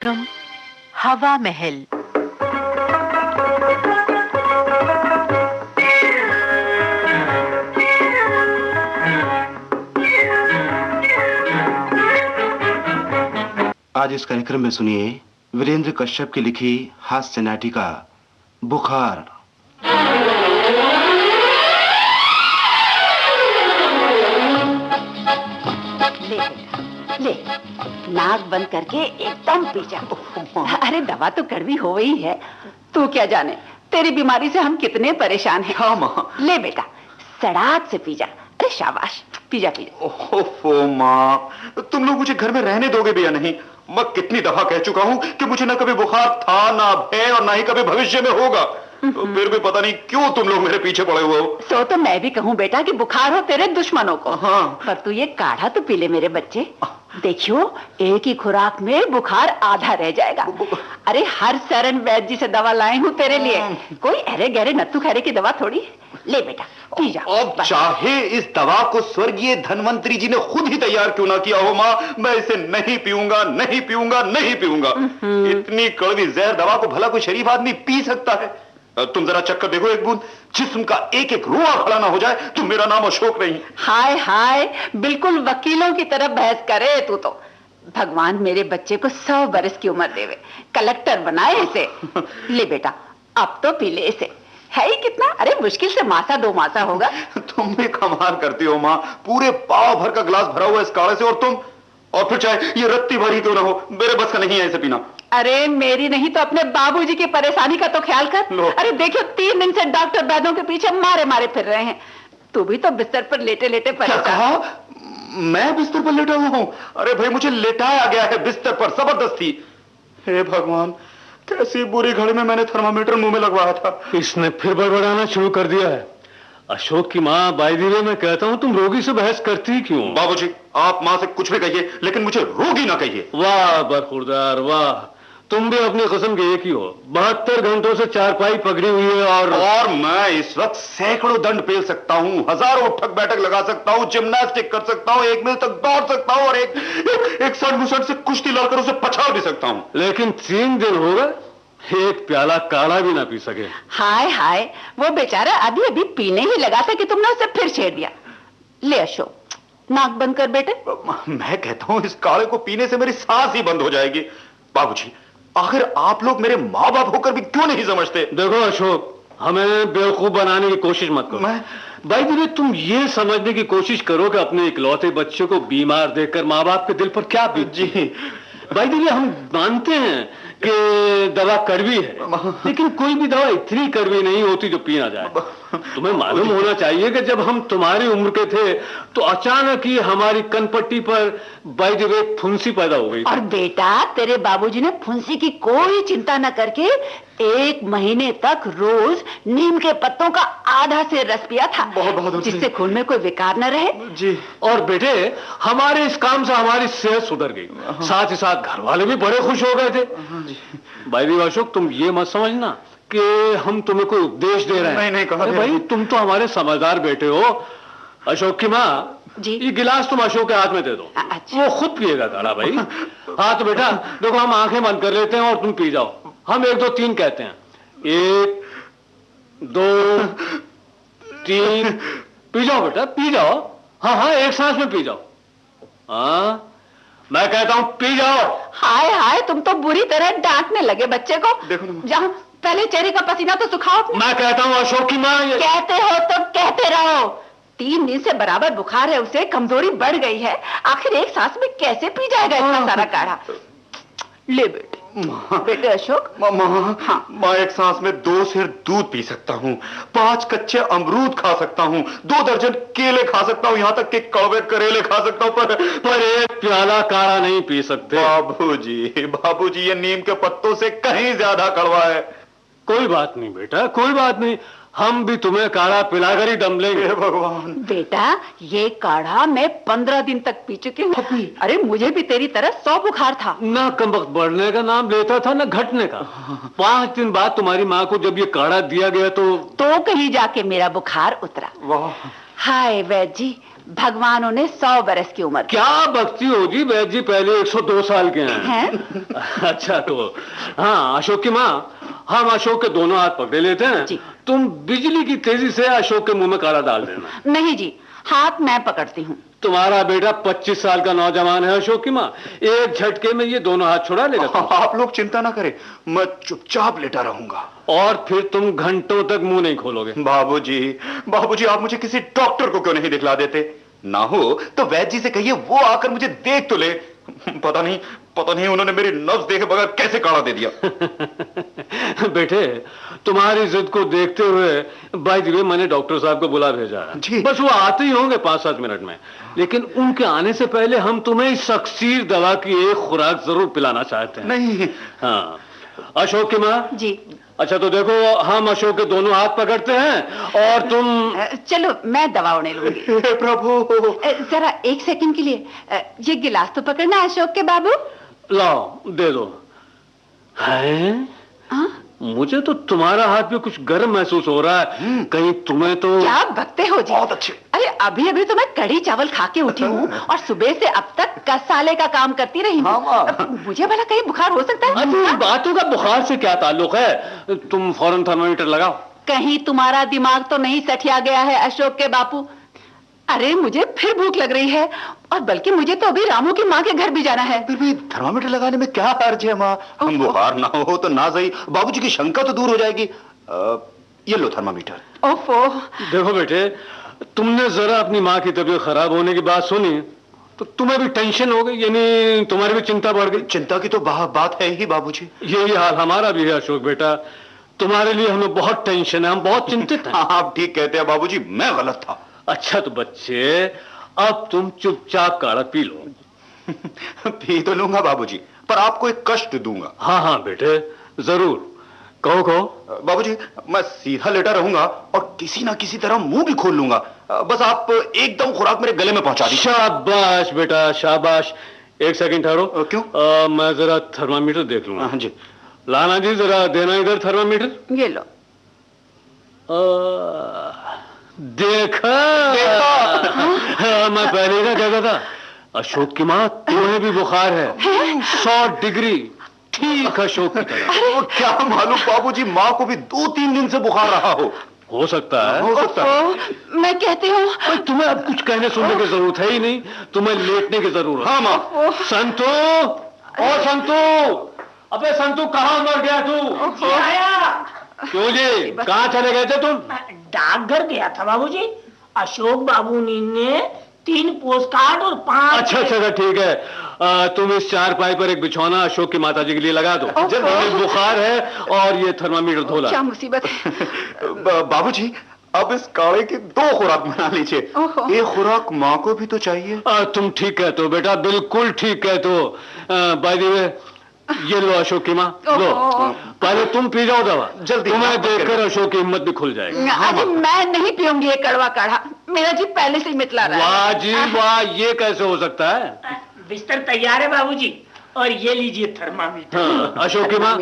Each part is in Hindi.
तुम हवा महल। आज इस कार्यक्रम में सुनिए वीरेंद्र कश्यप की लिखी हास्य नाटिका बुखार। ले बेटा, ले नाक बंद करके एकदम पी जा। अरे दवा तो कड़वी हो गई है, तू क्या जाने तेरी बीमारी से हम कितने परेशान हैं। हाँ माँ। ले बेटा सड़ाक से पी जा। अरे शाबाश, पी जा पी जा। ओहो माँ, तुम लोग मुझे घर में रहने दोगे भी या नहीं? मैं कितनी दफा कह चुका हूँ कि मुझे ना कभी बुखार था, ना है और ना ही कभी भविष्य में होगा। तो फिर भी पता नहीं क्यों तुम लोग मेरे पीछे पड़े हुए हो। सो तो मैं भी कहूँ बेटा कि बुखार हो तेरे दुश्मनों को। हाँ। पर तू ये काढ़ा तो पी ले मेरे बच्चे। देखियो एक ही खुराक में बुखार आधा रह जाएगा। अरे हर सरन वैद्य जी से दवा लाए हूँ तेरे लिए, कोई अरे गहरे नत्थु खैरे की दवा थोड़ी। ले बेटा पी जा। अब चाहे इस दवा को स्वर्गीय धनवंतरी जी ने खुद ही तैयार क्यों ना किया हो माँ, मैं इसे नहीं पीऊंगा, नहीं पीऊंगा, नहीं पीऊंगा। इतनी कड़वी जहर दवा को भला कोई शरीफ आदमी पी सकता है? तुम जरा चक्कर देखो एक बूंद, जिस्म का एक एक रुआ खड़ा ना हो जाए तो मेरा नाम अशोक नहीं। हाय हाय, बिल्कुल वकीलों की तरह बहस करे तू तो। भगवान मेरे बच्चे को 100 बरस की उम्र देवे, कलेक्टर बनाए इसे। ले बेटा अब तो पी ले इसे, है ही कितना, अरे मुश्किल से मासा 2 मासा होगा। तुम भी कमाल करती हो माँ, पूरे पाव भर का गिलास भरा हुआ इस काढ़े से, और फिर चाहे ये रत्ती भरी क्यों ना हो, मेरे बस का नहीं है इसे पीना। अरे मेरी नहीं तो अपने बाबूजी की परेशानी का तो ख्याल कर। अरे देखियो 3 दिन से डॉक्टर वैद्यों के पीछे मारे मारे फिर रहे हैं, तू भी तो बिस्तर पर लेटे लेटे परेशान। मैं बिस्तर पर लेटा हुआ हूँ? अरे भाई मुझे लेटाया गया है बिस्तर पर जबरदस्ती। हे भगवान, कैसी बुरी घड़ी में मैंने थर्मामीटर मुंह में लगवाया था। इसने फिर बड़बड़ाना शुरू कर दिया है। अशोक की माँ बाईदीवे मैं कहता हूँ तुम रोगी से बहस करती क्यों? बाबूजी आप माँ से कुछ भी कहिए लेकिन मुझे रोगी ना कहिए। वाह बरखुरदार वाह, तुम भी अपनी कसम के एक ही हो। 72 घंटों से चारपाई पकड़ी हुई है और मैं इस वक्त सैकड़ों दंड पेल सकता हूँ, हजारों उठक बैठक लगा सकता हूँ, जिम्नास्टिक कर सकता हूँ, 1 मील तक दौड़ सकता हूँ और एक सड़ मुसड़ से कुश्ती लड़कर उसे पछाड़ भी सकता हूँ। लेकिन 3 दिन हो गए एक प्याला काढ़ा भी ना पी सके। हाय हाय, वो बेचारा अभी अभी पीने ही लगा था कि तुमने उसे फिर छेड़ दिया। ले अशोक नाक बंद कर बेटे। मैं कहता हूँ इस काढ़े को पीने से मेरी सांस ही बंद हो जाएगी। बाबूजी आखिर आप लोग मेरे माँ बाप होकर भी क्यों नहीं समझते? देखो अशोक, हमें बेवकूफ बनाने की कोशिश मत करो। भाई दीदी तुम ये समझने की कोशिश करो कि अपने इकलौते बच्चे को बीमार देखकर माँ बाप के दिल पर क्या बीत। जी भाई दीदी हम मानते हैं कि दवा कड़वी है, लेकिन कोई भी दवा इतनी कड़वी नहीं होती जो पी ना जाए। तुम्हें मालूम होना चाहिए कि जब हम तुम्हारी उम्र के थे तो अचानक ही हमारी कनपट्टी पर बाय द वे फुंसी पैदा हो गई। और बेटा तेरे बाबूजी ने फुंसी की कोई चिंता न करके 1 महीने तक रोज नीम के पत्तों का आधा से रस पिया था, जिससे खून में कोई विकार न रहे। जी। और बेटे हमारे इस काम से हमारी सेहत सुधर गई, साथ ही साथ घर वाले भी बड़े खुश हो गए थे। भाई दी अशोक तुम ये मत समझना कि हम तुम्हें कोई उपदेश दे रहे हैं। नहीं कहा भाई तुम तो हमारे समझदार बेटे हो। अशोक की माँ जी, ये गिलास तुम अशोक के हाथ में दे दो। अच्छा। वो खुद पिएगा काढ़ा भाई। हाँ तो बेटा देखो हम आंखें बंद कर लेते हैं और तुम पी जाओ। हम 1 2 3 कहते हैं, 1 2 3 पी जाओ बेटा पी जाओ। हाँ हाँ एक सांस में पी जाओ। हाँ मैं कहता हूँ पी जाओ। हाय हाय, तुम तो बुरी तरह डांटने लगे बच्चे को। जहाँ पहले चेहरे का पसीना तो सुखाओ अपने। मैं कहता हूँ अशोक की माँ कहते हो तो कहते रहो। 3 दिन से बराबर बुखार है उसे, कमजोरी बढ़ गई है, आखिर एक सांस में कैसे पी जाएगा इतना सारा काढ़ा। ले बेटे। बेटे अशोक। माँ एक सांस में 2 सेर दूध पी सकता हूँ, 5 कच्चे अमरूद खा सकता हूँ, 2 दर्जन केले खा सकता हूँ, यहाँ तक कि कड़वे करेले खा सकता हूँ, पर 1 प्याला काढ़ा नहीं पी सकते। बाबूजी ये नीम के पत्तों से कहीं ज्यादा कड़वा है। कोई बात नहीं बेटा कोई बात नहीं, हम भी तुम्हें काढ़ा पिलाकर ही दम लेंगे। भगवान। बेटा ये काढ़ा मैं 15 दिन तक पी चुकी हूँ। अरे मुझे भी तेरी तरह 100 बुखार था। ना कमबख्त बढ़ने का नाम लेता था ना घटने का। 5 दिन बाद तुम्हारी माँ को जब ये काढ़ा दिया गया तो कहीं जाके मेरा बुखार उतरा। वाह। हाय वैद्य जी, भगवान उन्हें 100 बरस की उम्र। क्या बकती हो जी, वैद्य जी पहले 102 साल के हैं। अच्छा तो हाँ अशोक की माँ, हम अशोक के दोनों हाथ पकड़े लेते हैं जी। तुम बिजली की तेजी से अशोक के मुंह में काढ़ा डाल देना। नहीं जी, हाथ मैं पकड़ती हूँ। तुम्हारा बेटा 25 साल का नौजवान है अशोक की माँ, एक झटके में ये दोनों हाथ छुड़ा लेगा। आप लोग चिंता ना करें, मैं चुपचाप लेटा रहूंगा। और फिर तुम घंटों तक मुंह नहीं खोलोगे। बाबूजी आप मुझे किसी डॉक्टर को क्यों नहीं दिखला देते? ना हो तो वैद्य जी से कहिए वो आकर मुझे देख तो ले। पता नहीं उन्होंने मेरी नब्ज देखे बगैर कैसे काढ़ा दे दिया। बेटे तुम्हारी जिद को देखते हुए बाय द वे मैंने डॉक्टर साहब को बुला भेजा है जी। बस वो आते ही होंगे 5-7 मिनट में, लेकिन उनके आने से पहले हम तुम्हें इस अक्सीर दवा की एक खुराक जरूर पिलाना चाहते हैं। नहीं। हाँ अशोक की माँ जी। अच्छा तो देखो, हम अशोक के दोनों हाथ पकड़ते हैं और तुम चलो मैं दवा उन्हें लूंगी। हे प्रभु। जरा 1 सेकंड के लिए ये गिलास तो पकड़ना अशोक के बाबू। लाओ दे दो। है हाँ? मुझे तो तुम्हारा हाथ भी कुछ गर्म महसूस हो रहा है, कहीं तुम्हें तो। क्या बकते हो जी? बहुत अच्छे। अरे अभी तो मैं कढ़ी चावल खा के उठी हूँ और सुबह से अब तक कसाले का काम करती रही हूँ। मुझे भला कहीं बुखार हो सकता है? इन बातों का बुखार से क्या ताल्लुक है? तुम फौरन थर्मामीटर लगाओ। कहीं तुम्हारा दिमाग तो नहीं सठिया गया है अशोक के बापू? अरे मुझे फिर भूख लग रही है, और बल्कि मुझे तो अभी रामू की माँ के घर भी जाना है। फिर भी थर्मामीटर लगाने में क्या हर्ज है माँ? हम बुखार ना हो तो ना सही, बाबूजी की शंका तो दूर हो जाएगी। ये लो थर्मामीटर। ओफो। देखो बेटे, तुमने जरा अपनी माँ की तबीयत खराब होने की बात सुनी तो तुम्हें भी टेंशन हो गई, यानी तुम्हारी भी चिंता बढ़ गई। चिंता की तो बात है ही बाबूजी। यही हाल हमारा भी है अशोक बेटा, तुम्हारे लिए हमें बहुत टेंशन है, हम बहुत चिंतित हैं। आप ठीक कहते हैं बाबूजी, मैं गलत था। अच्छा तो बच्चे, अब तुम चुपचाप काढ़ा पी लो। पी तो लूंगा बाबूजी, पर आपको एक कष्ट दूंगा। हाँ बेटे जरूर, कहो। बाबूजी मैं सीधा लेटा रहूंगा और किसी ना किसी तरह मुंह भी खोल लूंगा, बस आप एकदम खुराक मेरे गले में पहुंचा दीजिए। शाबाश बेटा शाबाश। 1 सेकंड ठहरो। क्यों? मैं जरा थर्मामीटर देख लूंगा। हाँ जी। लाना जी जरा देना इधर थर्मामीटर। ये लो। देखा। मैं पहले ही ना कहता था अशोक की माँ तुम्हें भी बुखार है 100 डिग्री, ठीक अशोक की तरह। वो क्या मालूम बाबूजी, माँ को भी 2-3 दिन से बुखार रहा हो सकता है। हो सकता है। मैं कहती हूँ तुम्हें अब कुछ कहने सुनने की जरूरत है ही नहीं, तुम्हें लेटने की जरूरत। हाँ माँ। संतू, ओ संतू, अबे संतू कहाँ मर गया तू? क्यों जी, कहाँ चले गए थे तुम? डाकघर गया था बाबूजी। अशोक बाबूनी ने 3 पोस्टकार्ड और 5। अच्छा ठीक है। तुम इस चारपाई पर एक बिछौना अशोक की माताजी के लिए लगा दो। जल्दी, बुखार है और ये थर्मामीटर धोला। क्या मुसीबत है। बाबूजी अब इस काढ़े की 2 खुराक बना लीजिए, एक खुराक माँ को भी तो चाहिए। तुम ठीक कहते हो बेटा, बिल्कुल ठीक कहते हो। बाय द वे ये लो अशोक की माँ, लो पहले तुम पी जाओ दवा, जल्दी। तुम्हें देखकर अशोक की हिम्मत भी खुल जाएगी। अरे मैं नहीं पीऊंगी ये कड़वा काढ़ा, मेरा जी पहले से ही मितला रहा है। वाह जी वाह, ये कैसे हो सकता है? बिस्तर तैयार है बाबूजी, और ये लीजिए थर्मामीटर। हाँ, अशोक की माँ,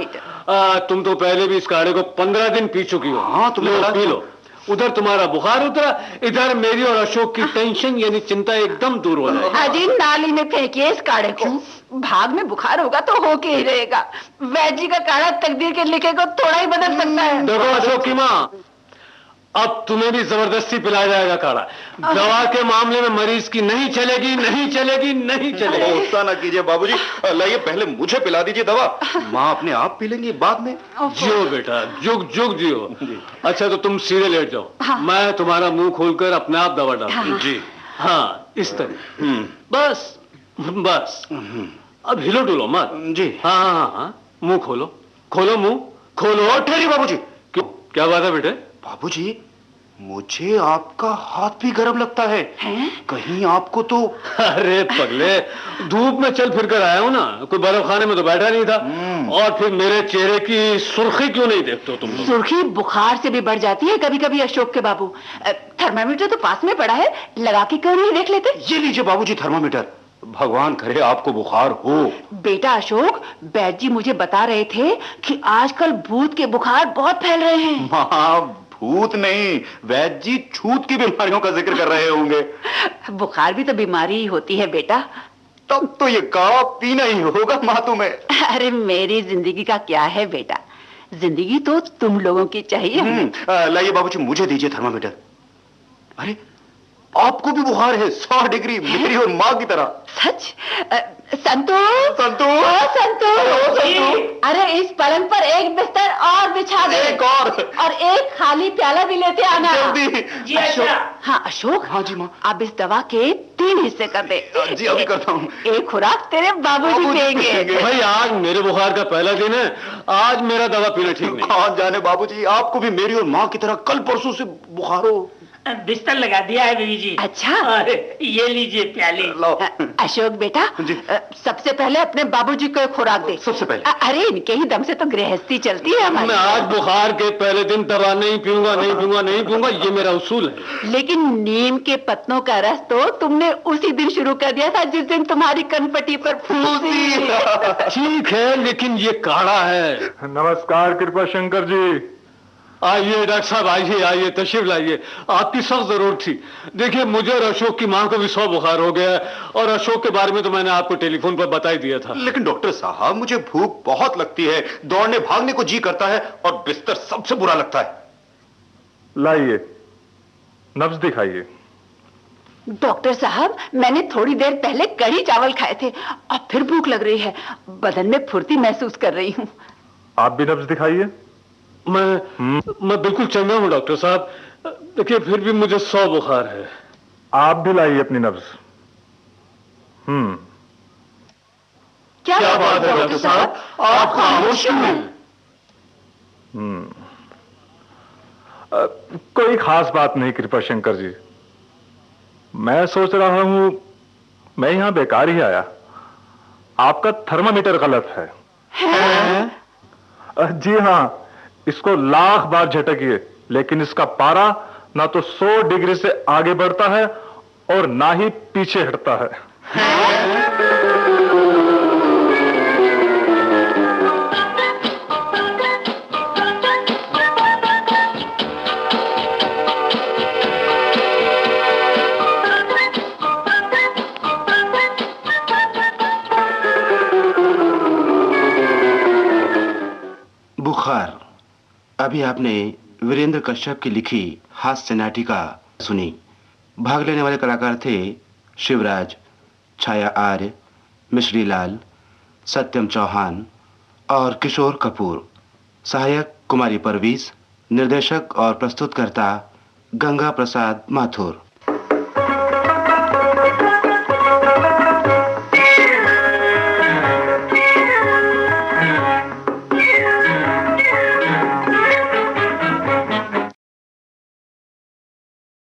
तुम तो पहले भी इस काढ़े को 15 दिन पी चुकी हो। हाँ, तुम लो पी लो। उधर तुम्हारा बुखार उतरा, इधर मेरी और अशोक की टेंशन यानी चिंता एकदम दूर हो जाएगी। अजी नाली में फेंकिए इस काढ़े को, भाग में बुखार होगा तो होके ही रहेगा। वैद्य जी का काढ़ा तकदीर के लिखे को थोड़ा ही बदल सकता है। देखो अशोक की माँ, अब तुम्हें भी जबरदस्ती पिलाया जाएगा काढ़ा। दवा के मामले में मरीज की नहीं चलेगी। गुस्सा ना कीजिए बाबूजी, लाइए पहले मुझे पिला दीजिए दवा, माँ अपने आप पी लेंगी बाद में। जियो बेटा, जुग जुग जियो। अच्छा तो तुम सीधे लेट जाओ। हाँ। मैं तुम्हारा मुंह खोलकर अपने आप दवा डालूंगा। हाँ। जी हाँ इस तरह, बस अब हिलो डुलो मत। जी। हाँ, मुंह खोलो मुंह खोलो। ठहरिए बाबूजी। क्यों, क्या बात है बेटे? बाबूजी मुझे आपका हाथ भी गर्म लगता है, कहीं आपको तो। अरे पगले, धूप में चल फिर कर आया हूं ना, कोई बर्फ खाने में तो बैठा नहीं था। और फिर मेरे चेहरे की सुर्खी क्यों नहीं देखते हो तुम लोग? सुर्खी बुखार से भी बढ़ जाती है कभी कभी अशोक के बाबू। थर्मामीटर तो पास में पड़ा है, लगा के क्यों नहीं देख लेते? ये लीजिए बाबूजी थर्मामीटर, भगवान करे आपको बुखार हो। बेटा अशोक, वैद्य जी मुझे बता रहे थे कि आजकल भूत के बुखार बहुत फैल रहे हैं। माँ भूत नहीं, वैद्य जी छूत की बीमारियों का जिक्र कर रहे होंगे। बुखार भी तो बीमारी ही होती है बेटा। तब तो ये काढ़ा पीना ही होगा माँ तुम्हें। अरे मेरी जिंदगी का क्या है बेटा, जिंदगी तो तुम लोगों की चाहिए। लाइए बाबूजी, मुझे दीजिए थर्मामीटर। अरे आपको भी बुखार है 100 डिग्री, मेरी और माँ की तरह। सच? संतू संतू, संतू, अरे इस पलंग पर एक बिस्तर और बिछा दे, एक और एक खाली प्याला भी लेते आना। जल्दी। जी अच्छा। हाँ अशोक, हाँ जी माँ। अब इस दवा के 3 हिस्से कर दे। जी अभी करता हूँ। एक खुराक तेरे बाबूजी पिएंगे। भाई आज मेरे बुखार का पहला दिन है, आज मेरा दवा पीना ठीक नहीं। कौन जाने बाबूजी, आपको भी मेरी और माँ की तरह कल परसों से बुखार हो। बिस्तर लगा दिया है बीवी जी। अच्छा। और ये लीजिए प्याली। लो। अशोक बेटा, जी। सबसे पहले अपने बाबूजी को एक खुराक दे। सबसे पहले? अरे इनके ही दम से तो गृहस्थी चलती है हमारी। मैं आज बुखार के पहले दिन दवा नहीं पीऊंगा, नहीं पीऊंगा, नहीं पीऊंगा, ये मेरा उसूल है। लेकिन नीम के पत्तों का रस तो तुमने उसी दिन शुरू कर दिया था जिस दिन तुम्हारी कनपटी पर फूंसी। ठीक है, लेकिन ये काढ़ा है। नमस्कार कृपा शंकर जी। आइए डॉक्टर साहब, आइए आइए, तशरीफ लाइए, आपकी सख्त जरूरत थी। देखिए मुझे और अशोक की मां को भी 100 बुखार हो गया है, और अशोक के बारे में तो मैंने आपको टेलीफोन पर बता ही दिया था। लेकिन डॉक्टर साहब, मुझे भूख बहुत लगती है, दौड़ने भागने को जी करता है, और बिस्तर सबसे बुरा लगता है। लाइए नब्ज दिखाइए। डॉक्टर साहब, मैंने थोड़ी देर पहले कढ़ी चावल खाए थे, अब फिर भूख लग रही है, बदन में फुर्ती महसूस कर रही हूँ। आप भी नब्ज दिखाइए। मैं बिल्कुल चंगा हूँ डॉक्टर साहब, देखिए फिर भी मुझे 100 बुखार है। आप भी लाइए अपनी नब्ज। क्या बात है डॉक्टर साहब, आप खामोश हैं। कोई खास बात नहीं कृपा शंकर जी, मैं सोच रहा हूं मैं यहां बेकार ही आया। आपका थर्मामीटर गलत है। जी हां, इसको लाख बार झटकिए, लेकिन इसका पारा ना तो 100 डिग्री से आगे बढ़ता है और ना ही पीछे हटता है। बुखार। अभी आपने वीरेंद्र कश्यप की लिखी हास्य नाटिका सुनी। भाग लेने वाले कलाकार थे शिवराज, छाया आर्य, मिश्री लाल, सत्यम चौहान और किशोर कपूर। सहायक कुमारी परवीज, निर्देशक और प्रस्तुतकर्ता गंगा प्रसाद माथुर।